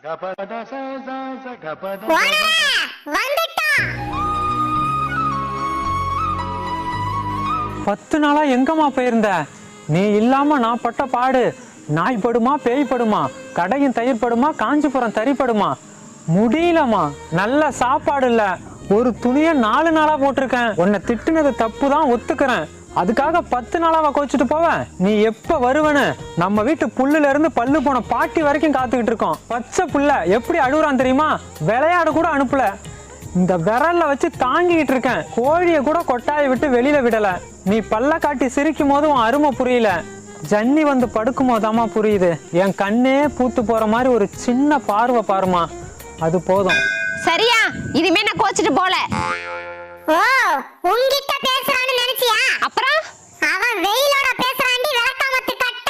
10 நாளா எங்கம்மா போயிருந்த? நீ இல்லாம நான் பட்ட பாடு. நாய் படுமா பேய் படுமா, கடையும் தயிர் படுமா, காஞ்சிபுரம் தறி படுமா. முடியலம்மா. நல்ல சாப்பாடு இல்ல, ஒரு துணிய 4 நாளா போட்டிருக்கேன். உன்னை திட்டுனது தப்பு தான், ஒத்துக்கிறேன். அதுக்காக 10 நாளாவா கோச்சிட்டு போவேன்? நீ எப்ப வருவனு நம்ம வீட்டு புல்லுல இருந்து பல்லு போன பாட்டி வரைக்கும் காத்துக்கிட்டு இருக்கோம். பச்சை புள்ள எப்படி அழுகுறான் தெரியுமா? விளையாட கூட அனுப்பல. இந்த விரல்ல வச்சு தாங்கிட்டு இருக்கேன். கோழிய கூட கொட்டாயை விட்டு வெளியில விடல. நீ பல்ல காட்டி சிரிக்கும் போது உன் அருமை புரியல. ஜன்னி வந்து படுக்கும் போதாமா புரியுது. என் கண்ணே பூத்து போற மாதிரி ஒரு சின்ன பார்வை பாருமா, அது போதும். சரியா? இனிமே நான் கோச்சிட்டு போல. ஓ, உன்கிட்ட பேசுறான்னு நினைச்சியா? அப்புறம் அவன் வெயிலோட பேசுறாண்டி, விளக்காமத்து கட்ட.